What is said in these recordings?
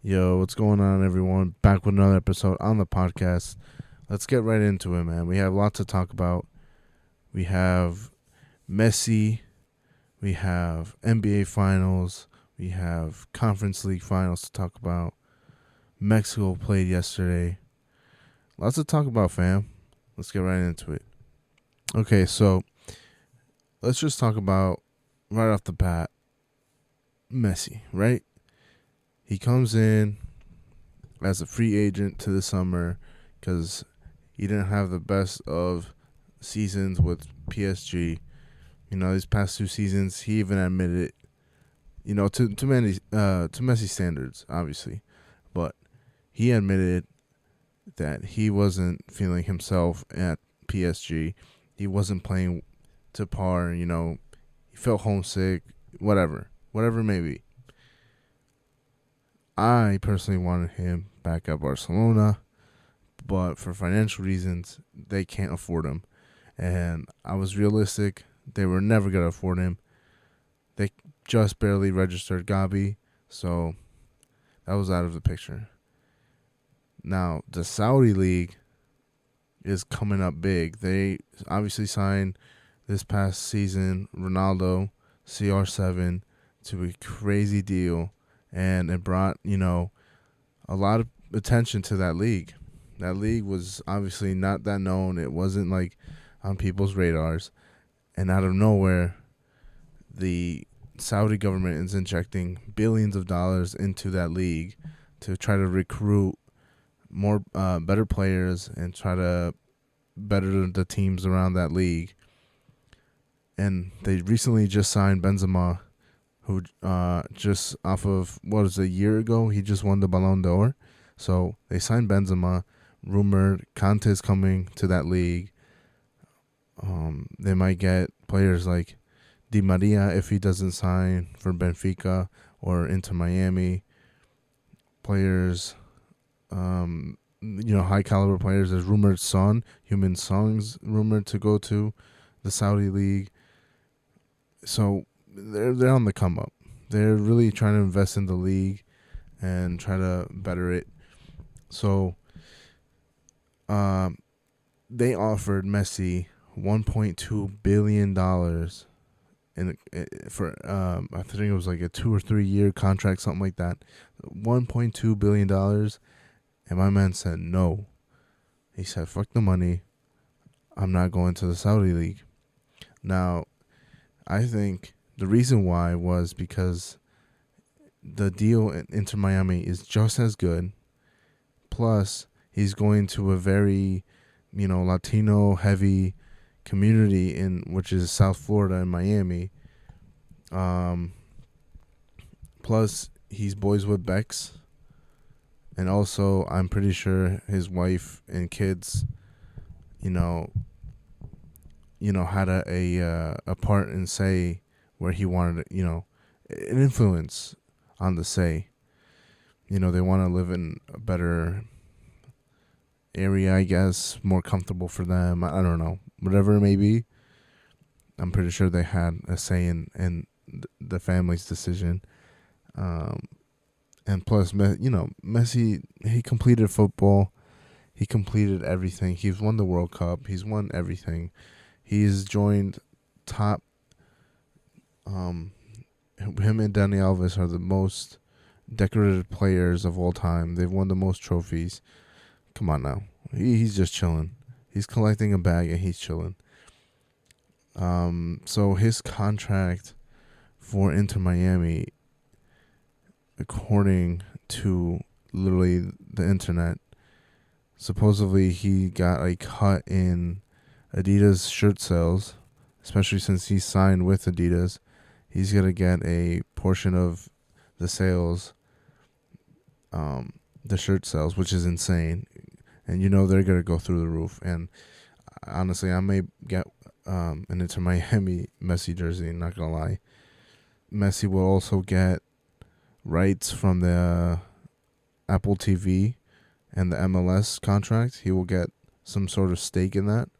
Yo, what's going on, everyone? Back with another episode on the podcast. Let's get right into it, man. We have lots to talk about. We have Messi. We have NBA Finals. We have Conference League Finals to talk about. Mexico played yesterday. Lots to talk about, fam. Let's get right into it. Okay, so let's just talk about right off the bat Messi, right? He comes in as a free agent to the summer because he didn't have the best of seasons with PSG. These past two seasons, he even admitted it. To Messi standards, obviously, but he admitted that he wasn't feeling himself at PSG. He wasn't playing to par. He felt homesick. Whatever it may be. I personally wanted him back at Barcelona, but for financial reasons, they can't afford him. And I was realistic. They were never going to afford him. They just barely registered Gabi, so that was out of the picture. Now, the Saudi League is coming up big. They obviously signed this past season Ronaldo, CR7, to a crazy deal, and it brought, a lot of attention to that league. That league was obviously not that known. It wasn't like on people's radars. And out of nowhere, the Saudi government is injecting billions of dollars into that league to try to recruit more better players and try to better the teams around that league. And they recently just signed Benzema, who just off of, what was it, a year ago, he just won the Ballon d'Or. So they signed Benzema. Rumored Kante's coming to that league. They might get players like Di Maria if he doesn't sign for Benfica or Inter Miami. Players, high caliber players. There's rumored Human Song's rumored to go to the Saudi league. So they're on the come up. They're really trying to invest in the league and try to better it. So they offered Messi $1.2 billion for I think it was like a 2 or 3 year contract, something like that. $1.2 billion, and my man said no. He said, "Fuck the money. I'm not going to the Saudi League." Now, I think the reason why was because the deal in Inter Miami is just as good. Plus, he's going to a very, Latino heavy community in which is South Florida and Miami. Plus, he's boys with Bex, and also I'm pretty sure his wife and kids, had a part in say where he wanted, an influence on the say. They want to live in a better area, I guess, more comfortable for them. I don't know. Whatever it may be, I'm pretty sure they had a say in the family's decision. And plus, Messi, he completed football. He completed everything. He's won the World Cup. He's won everything. He's joined top. Him and Dani Alves are the most decorated players of all time. They've won the most trophies. Come on now. He's just chilling. He's collecting a bag and he's chilling. So his contract for Inter Miami, according to literally the internet, supposedly he got a cut in Adidas shirt sales, especially since he signed with Adidas. He's going to get a portion of the sales, the shirt sales, which is insane. And they're going to go through the roof. And honestly, I may get an Inter Miami Messi jersey, not going to lie. Messi will also get rights from the Apple TV and the MLS contract. He will get some sort of stake in that.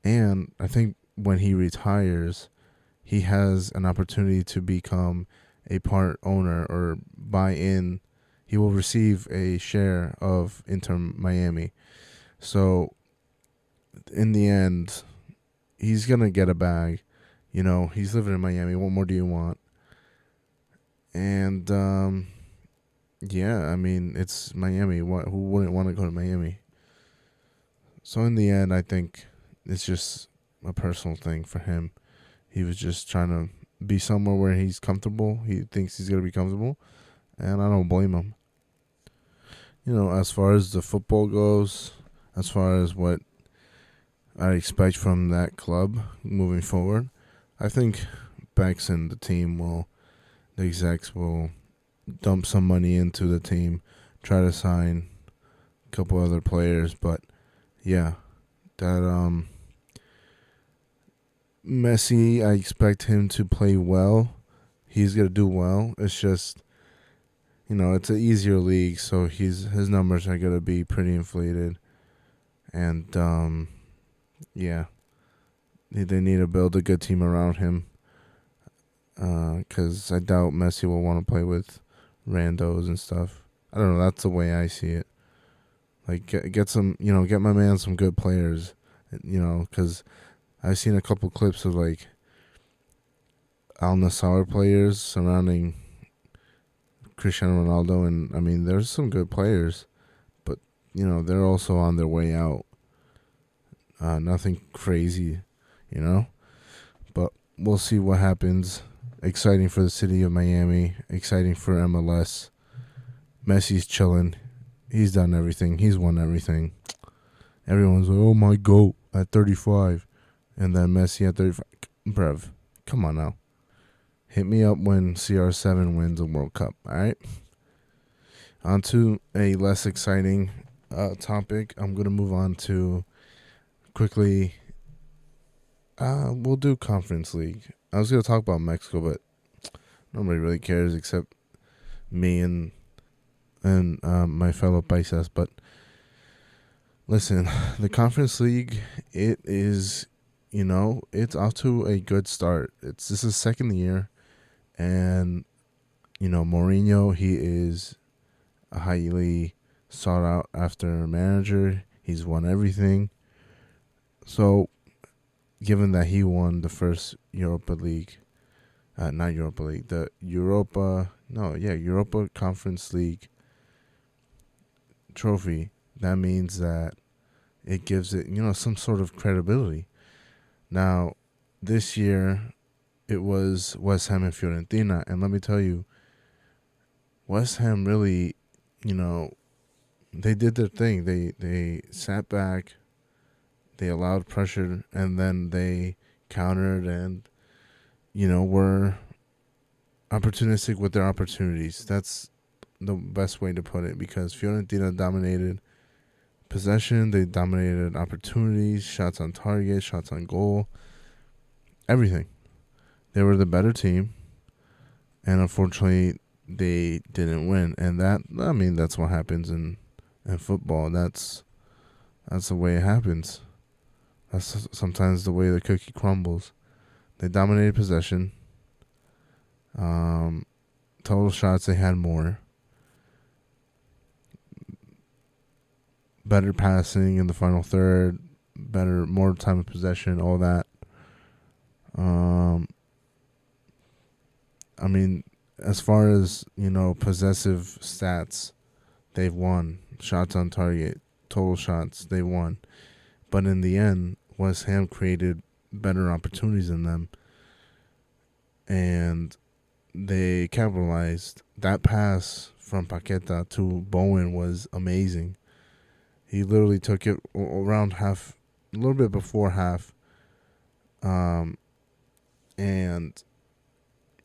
And I think when he retires, he has an opportunity to become a part owner or buy in he will receive a share of Inter Miami. So in the end, he's gonna get a bag. He's living in Miami. What more do you want? And yeah, I mean, it's Miami. Who wouldn't want to go to Miami? So in the end, I think it's just a personal thing for him. He was just trying to be somewhere where he's comfortable. He thinks he's gonna be comfortable, and I don't blame him. As far as the football goes, as far as what I expect from that club moving forward, I think Bex and the execs will dump some money into the team, try to sign a couple other players, but yeah, that Messi, I expect him to play well. He's gonna do well. It's just, it's an easier league, so his numbers are gonna be pretty inflated, and yeah, they need to build a good team around him. Because I doubt Messi will want to play with randos and stuff. I don't know. That's the way I see it. Like get some, get my man some good players. Because I've seen a couple clips of like Al Nassr players surrounding Cristiano Ronaldo, and I mean, there's some good players, but they're also on their way out. Nothing crazy, but we'll see what happens. Exciting for the city of Miami. Exciting for MLS. Messi's chilling. He's done everything. He's won everything. Everyone's like, oh my GOAT at 35. And then Messi at 35. Bruv, come on now. Hit me up when CR7 wins a World Cup, alright? On to a less exciting topic. I'm going to move on to quickly. We'll do Conference League. I was going to talk about Mexico, but nobody really cares except me and my fellow paisas. But listen, the Conference League, it is, it's off to a good start. This is second year, and Mourinho, he is a highly sought out after manager. He's won everything. So, given that he won the first Europa League, not Europa League, the Europa Conference League trophy, that means that it gives it, some sort of credibility. Now, this year, it was West Ham and Fiorentina, and let me tell you, West Ham really, they did their thing. They sat back, they allowed pressure, and then they countered and, were opportunistic with their opportunities. That's the best way to put it, because Fiorentina dominated possession, they dominated opportunities, shots on target, shots on goal, everything. They were the better team, and unfortunately, they didn't win. And that's what happens in football. That's the way it happens. That's sometimes the way the cookie crumbles. They dominated possession. Total shots, they had more. Better passing in the final third. More time of possession, all that. I mean, as far as, possessive stats, they've won. Shots on target, total shots, they won. But in the end, West Ham created better opportunities than them, and they capitalized. That pass from Paqueta to Bowen was amazing. He literally took it around half, a little bit before half, and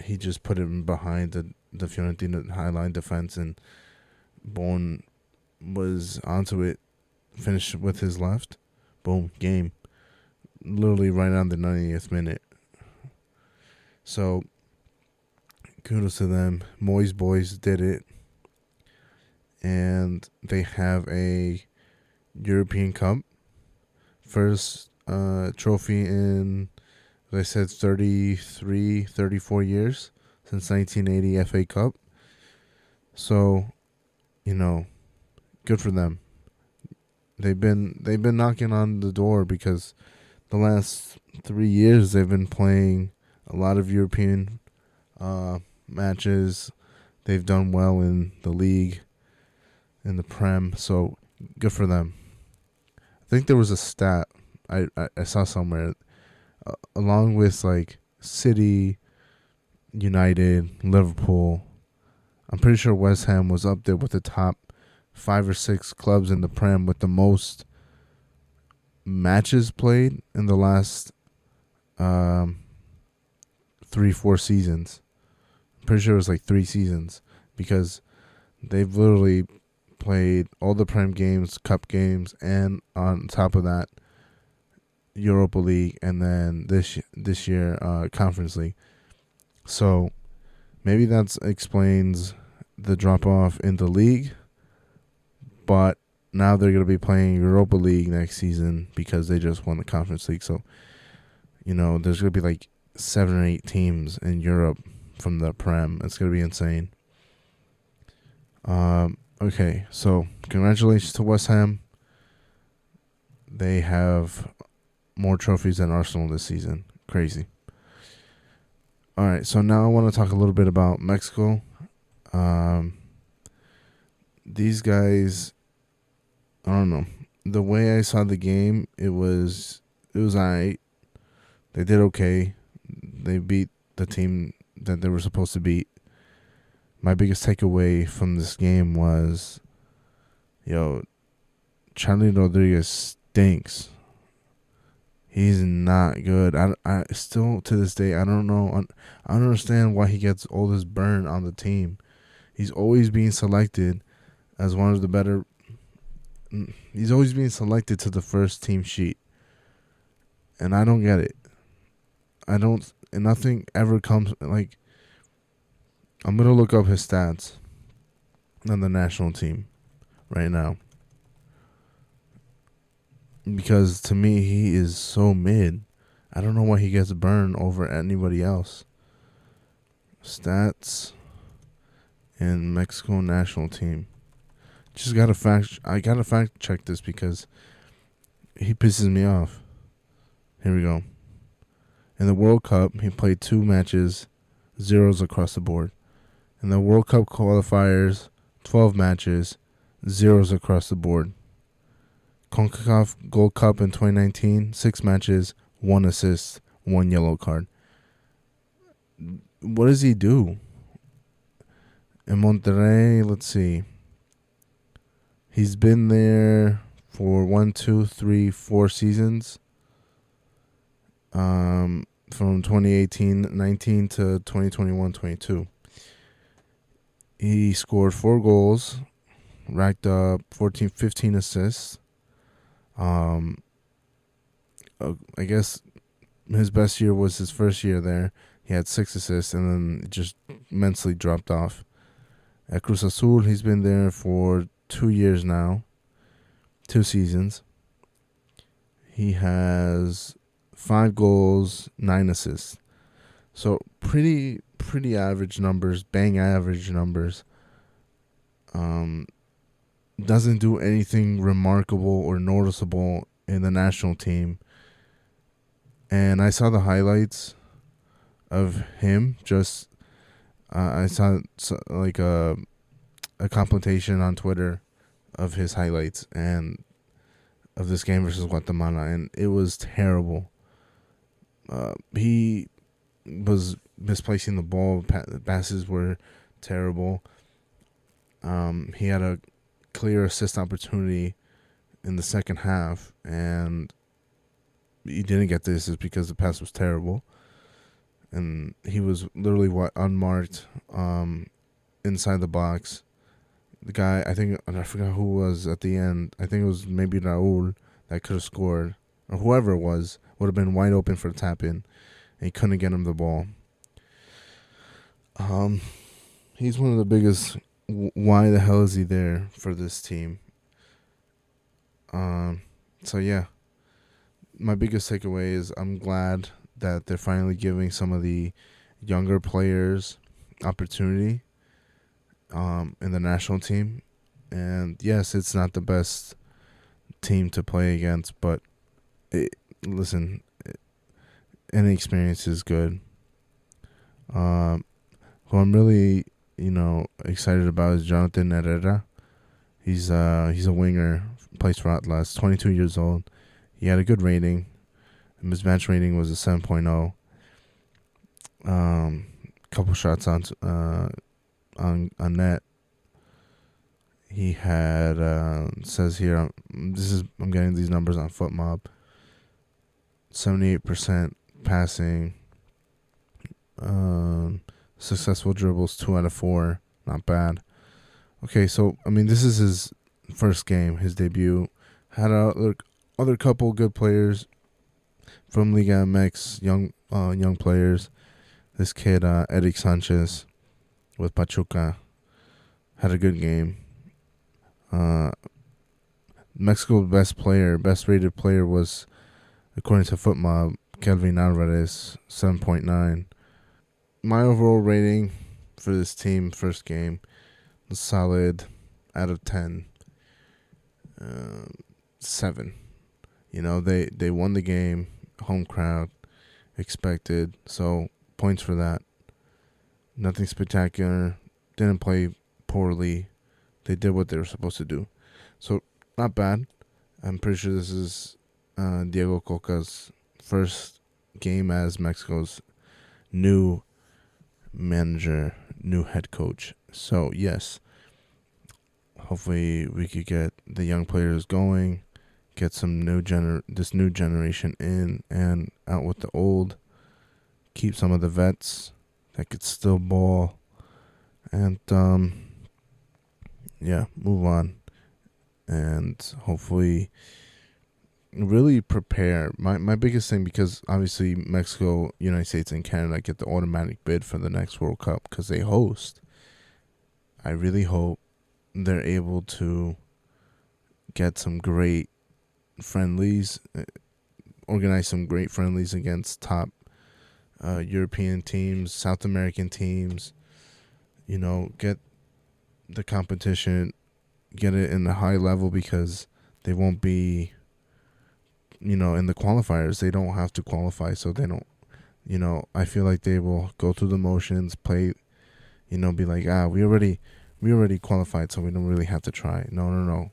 he just put it behind the Fiorentina highline defense, and Bowen was onto it, finished with his left. Boom, game. Literally right on the 90th minute. So, kudos to them. Moyes boys did it. And they have a European Cup. First trophy in, as I said, 34 years since 1980 FA Cup. So, you know, good for them. They've been knocking on the door because the last 3 years they've been playing a lot of European matches. They've done well in the league, in the Prem, so good for them. I think there was a stat I saw somewhere, along with like City, United, Liverpool. I'm pretty sure West Ham was up there with the top 5 or 6 clubs in the Prem with the most matches played in the last 3-4 seasons. I'm pretty sure it was like 3 seasons because they've literally played all the Prem games, Cup games, and on top of that, Europa League, and then this year Conference League. So maybe that explains the drop off in the league, but now they're going to be playing Europa League next season because they just won the Conference League. So, there's going to be like 7 or 8 teams in Europe from the Prem. It's going to be insane. Okay, so congratulations to West Ham. They have more trophies than Arsenal this season. Crazy. All right, so now I want to talk a little bit about Mexico. These guys, I don't know. The way I saw the game, it was alright. They did okay. They beat the team that they were supposed to beat. My biggest takeaway from this game was, Charlie Rodriguez stinks. He's not good. I still, to this day, I don't know. I don't understand why he gets all this burn on the team. He's always being selected as one of the better. He's always being selected to the first team sheet. And I don't get it. And nothing ever comes, like, I'm going to look up his stats on the national team right now. Because to me, he is so mid. I don't know why he gets burned over anybody else. Stats in Mexico national team. I gotta fact check this because he pisses me off. Here we go. In the World Cup, he played 2 matches, 0s across the board. In the World Cup qualifiers, 12 matches, 0s across the board. CONCACAF Gold Cup in 2019, 6 matches, 1 assist, 1 yellow card. What does he do? In Monterrey, let's see. He's been there for 1, 2, 3, 4 seasons. From 2018-19 to 2021-22. He scored 4 goals, racked up 15 assists. I guess his best year was his first year there. He had 6 assists and then just immensely dropped off. At Cruz Azul, he's been there for 2 years now, 2 seasons. He has 5 goals, 9 assists. So pretty average numbers, bang average numbers. Doesn't do anything remarkable or noticeable in the national team. And I saw the highlights of him. Just I saw like a compilation on Twitter of his highlights and of this game versus Guatemala, and it was terrible. He was misplacing the ball. Passes were terrible. He had a clear assist opportunity in the second half, and he didn't get this is because the pass was terrible. And he was literally unmarked inside the box. The guy, I forgot who was at the end. I think it was maybe Raul that could have scored, or whoever it was, would have been wide open for a tap in, and he couldn't get him the ball. He's one of the biggest. Why the hell is he there for this team? So yeah, my biggest takeaway is I'm glad that they're finally giving some of the younger players opportunity in the national team. And yes, it's not the best team to play against, but listen, any experience is good. Who I'm really, excited about is Jonathan Herrera. He's a winger, plays for Atlas, 22 years old. He had a good rating. His match rating was a 7.0. Couple shots on net. He had says here, I'm getting these numbers on FootMob. 78% passing. Successful dribbles, 2 out of 4. Not bad. Okay, so this is his first game, his debut. Had other couple good players from Liga MX, young players. This kid, Eric Sanchez, with Pachuca, had a good game. Mexico's best rated player was, according to FootMob, Kelvin Alvarez, 7.9. My overall rating for this team, first game, was solid out of 10. 7. They won the game, home crowd, expected, so points for that. Nothing spectacular, didn't play poorly. They did what they were supposed to do. So, not bad. I'm pretty sure this is Diego Coca's first game as Mexico's new manager, new head coach. So, yes, hopefully we could get the young players going, get some this new generation in and out with the old, keep some of the vets that could still ball, and move on, and hopefully really prepare. My biggest thing, because obviously Mexico, United States, and Canada get the automatic bid for the next World Cup because they host. I really hope they're able to get some great friendlies, organize some great friendlies against top European teams, South American teams. Get the competition, get it in a high level, because they won't be, in the qualifiers. They don't have to qualify, so they don't, I feel like they will go through the motions, play, be like, we already qualified, so we don't really have to try. No.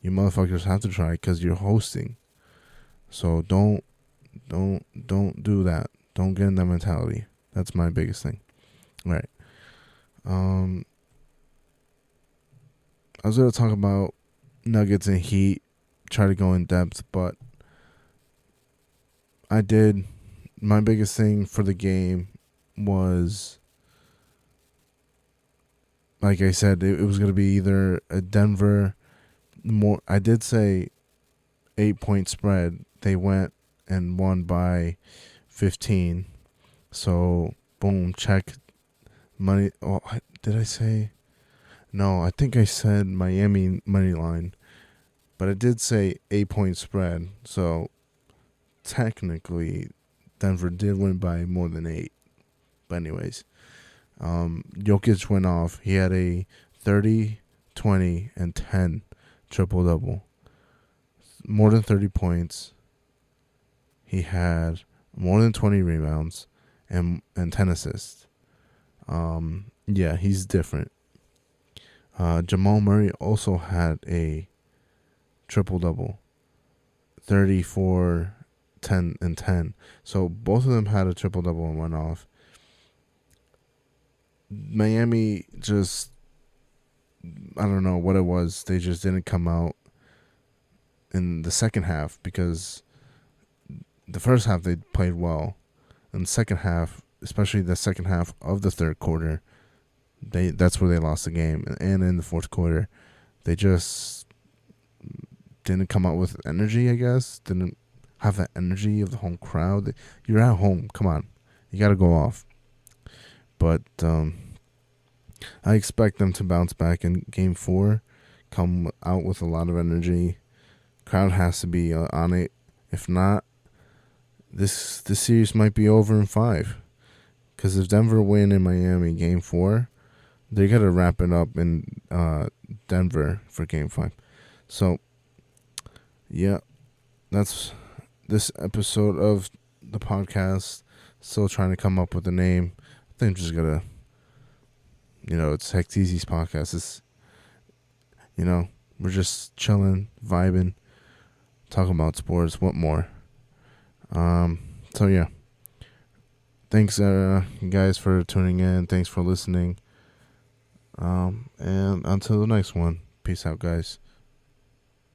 You motherfuckers have to try because you're hosting. So don't do that. Don't get in that mentality. That's my biggest thing. All right. I was going to talk about Nuggets and Heat, try to go in depth, but I did. My biggest thing for the game was, like I said, it was going to be either a Denver, I did say 8-point spread. They went and won by 15. So, boom, check. Money. Oh, did I say? No, I think I said Miami money line. But I did say 8-point spread. So, technically, Denver did win by more than 8. But anyways, Jokic went off. He had a 30, 20, and 10 triple-double. More than 30 points. He had more than 20 rebounds and 10 assists. He's different. Jamal Murray also had a triple-double. 34, 10, and 10. So both of them had a triple-double and went off. Miami just, I don't know what it was. They just didn't come out in the second half, because the first half they played well. In the second half, especially the second half of the third quarter, that's where they lost the game. And in the fourth quarter, they just didn't come out with energy, I guess. Didn't have that energy of the home crowd. You're at home. Come on. You got to go off. But I expect them to bounce back in Game 4, come out with a lot of energy. Crowd has to be on it. If not, this series might be over in 5. Because if Denver win in Miami Game 4, they got to wrap it up in Denver for Game 5. So, yeah, that's this episode of the podcast. Still trying to come up with a name. I think I'm just gonna, it's Heck Easy's podcast. It's, we're just chilling, vibing, talking about sports. What more? So yeah. Thanks, guys, for tuning in. Thanks for listening. And until the next one. Peace out, guys.